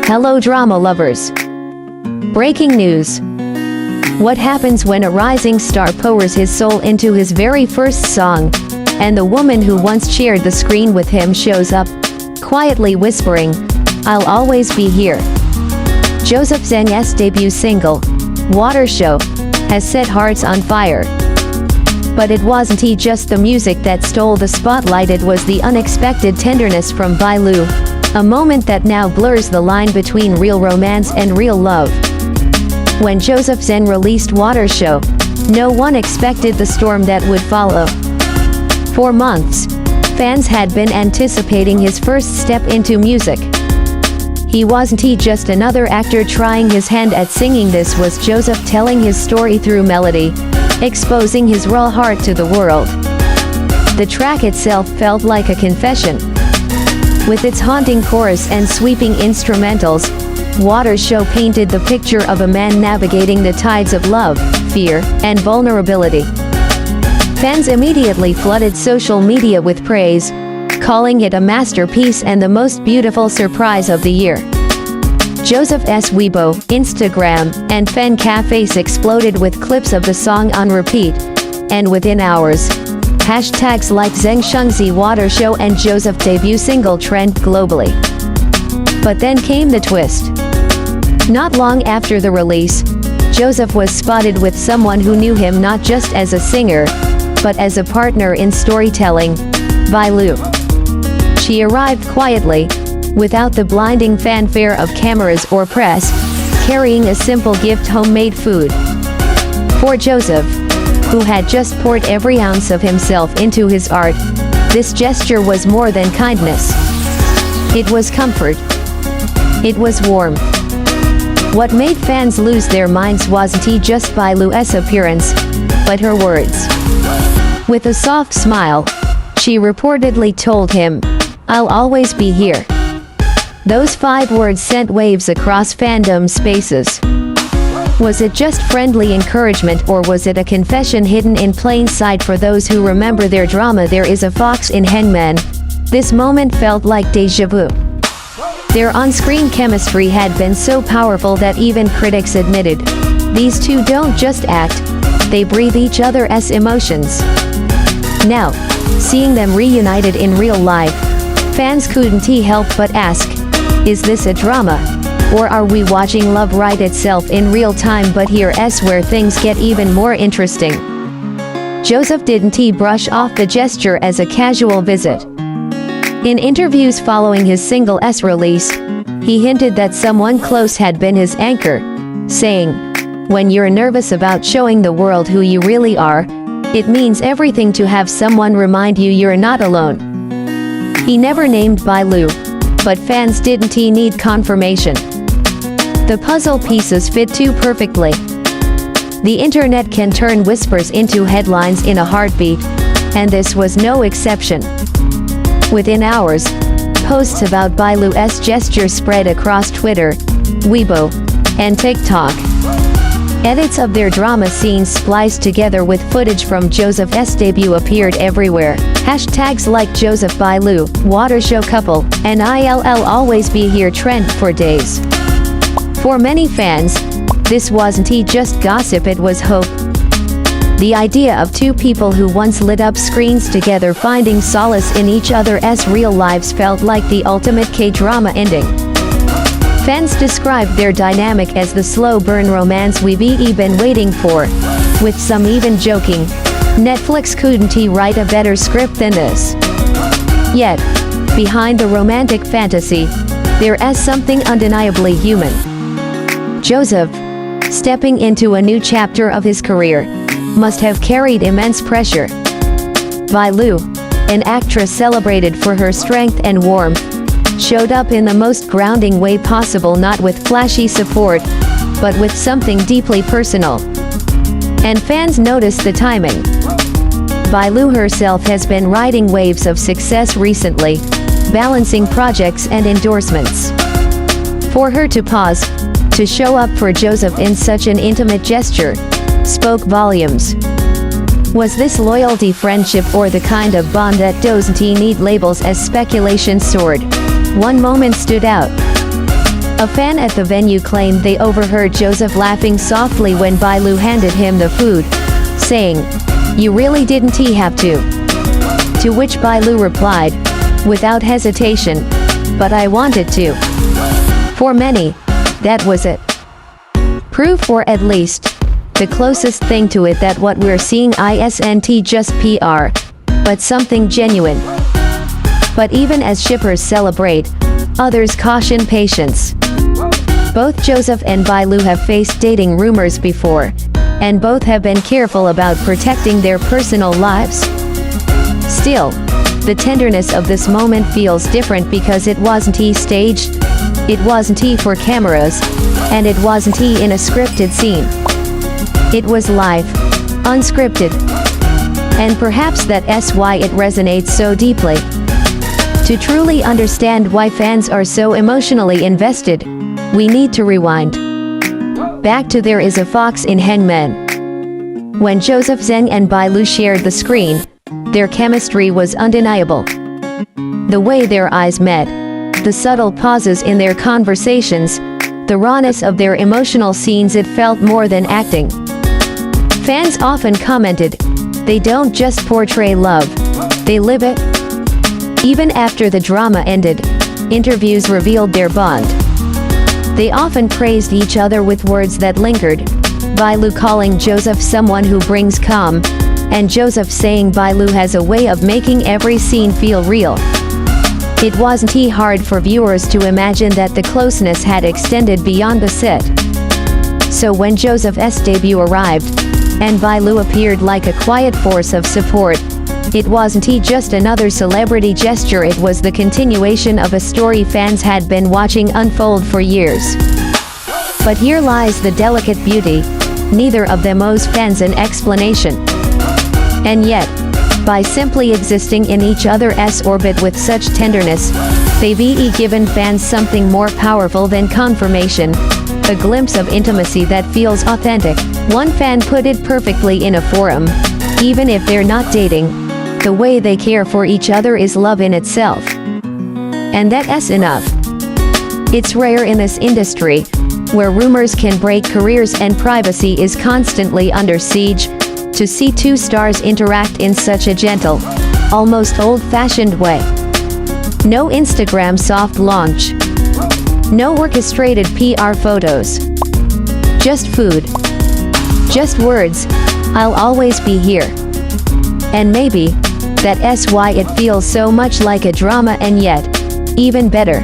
Hello drama lovers. Breaking news. What happens when a rising star pours his soul into his very first song, and the woman who once shared the screen with him shows up, quietly whispering, "I'll always be here." Joseph Zeng's debut single, Water Show, has set hearts on fire. But it wasn't just the music that stole the spotlight, it was the unexpected tenderness from Bai Lu, a moment that now blurs the line between real romance and real love. When Joseph Zeng released Water Show, no one expected the storm that would follow. For months, fans had been anticipating his first step into music. He wasn't just another actor trying his hand at singing, this was Joseph telling his story through melody, exposing his raw heart to the world. The track itself felt like a confession. With its haunting chorus and sweeping instrumentals, Water Show painted the picture of a man navigating the tides of love, fear, and vulnerability. Fans immediately flooded social media with praise, calling it a masterpiece and the most beautiful surprise of the year. Joseph's Weibo, Instagram, and fan cafes exploded with clips of the song on repeat, and within hours, hashtags like Zeng Shengzi Water Show and Joseph debut single trend globally. But then came the twist. Not long after the release, Joseph was spotted with someone who knew him not just as a singer, but as a partner in storytelling, Bai Lu. She arrived quietly, without the blinding fanfare of cameras or press, carrying a simple gift: homemade food. For Joseph, who had just poured every ounce of himself into his art, this gesture was more than kindness. It was comfort. It was warmth. What made fans lose their minds wasn't just Bai Lu's appearance, but her words. With a soft smile, she reportedly told him, "I'll always be here." Those 5 words sent waves across fandom spaces. Was it just friendly encouragement, or was it a confession hidden in plain sight for those who remember their drama There Is a Fox in Hangman? This moment felt like déjà vu. Their on-screen chemistry had been so powerful that even critics admitted, these two don't just act, they breathe each other's emotions. Now, seeing them reunited in real life, fans couldn't help but ask, is this a drama? Or are we watching love write itself in real time? But here's where things get even more interesting. Joseph didn't brush off the gesture as a casual visit. In interviews following his single's release, he hinted that someone close had been his anchor, saying, "When you're nervous about showing the world who you really are, it means everything to have someone remind you you're not alone." He never named Bai Lu, but fans didn't need confirmation. The puzzle pieces fit too perfectly. The internet can turn whispers into headlines in a heartbeat, and this was no exception. Within hours, posts about Bai Lu's gesture spread across Twitter, Weibo, and TikTok. Edits of their drama scenes spliced together with footage from Joseph's debut appeared everywhere. Hashtags like Joseph Bai Lu, Water Show couple, and "I'll always be here" trend for days. For many fans, this wasn't just gossip, it was hope. The idea of two people who once lit up screens together finding solace in each other's real lives felt like the ultimate K-drama ending. Fans described their dynamic as the slow burn romance we've been waiting for, with some even joking, "Netflix couldn't write a better script than this." Yet, behind the romantic fantasy, there is something undeniably human. Joseph, stepping into a new chapter of his career, must have carried immense pressure. Bai Lu, an actress celebrated for her strength and warmth, showed up in the most grounding way possible, not with flashy support, but with something deeply personal. And fans noticed the timing. Bai Lu herself has been riding waves of success recently, balancing projects and endorsements. For her to pause, to show up for Joseph in such an intimate gesture, spoke volumes. Was this loyalty, friendship, or the kind of bond that doesn't need labels? As speculation soared, one moment stood out. A fan at the venue claimed they overheard Joseph laughing softly when Bai Lu handed him the food, saying, "You really didn't have to?" To which Bai Lu replied, without hesitation, "But I wanted to." For many, that was it. Proof, or at least the closest thing to it, that what we're seeing isn't just PR, but something genuine. But even as shippers celebrate, others caution patience. Both Joseph and Bai Lu have faced dating rumors before, and both have been careful about protecting their personal lives. Still, the tenderness of this moment feels different because it wasn't staged, it wasn't for cameras, and it wasn't in a scripted scene. It was live, unscripted. And perhaps that's why it resonates so deeply. To truly understand why fans are so emotionally invested, we need to rewind back to There Is a Fox in Hangman. When Joseph, Zeng and Bai Lu shared the screen, their chemistry was undeniable. The way their eyes met, the subtle pauses in their conversations, the rawness of their emotional scenes, it felt more than acting. Fans often commented, "They don't just portray love, they live it." Even after the drama ended, interviews revealed their bond. They often praised each other with words that lingered, Bai Lu calling Joseph someone who brings calm, and Joseph saying Bai Lu has a way of making every scene feel real. It wasn't hard for viewers to imagine that the closeness had extended beyond the set. So when Joseph's debut arrived, and Bai Lu appeared like a quiet force of support, it wasn't just another celebrity gesture, it was the continuation of a story fans had been watching unfold for years. But here lies the delicate beauty, neither of them owes fans an explanation. And yet, by simply existing in each other's orbit with such tenderness, they've given fans something more powerful than confirmation, a glimpse of intimacy that feels authentic. One fan put it perfectly in a forum: even if they're not dating, the way they care for each other is love in itself. And that's enough. It's rare in this industry, where rumors can break careers and privacy is constantly under siege, to see two stars interact in such a gentle, almost old-fashioned way. No Instagram soft launch. No orchestrated PR photos. Just food. Just words, "I'll always be here." And maybe that's why it feels so much like a drama, and yet, even better,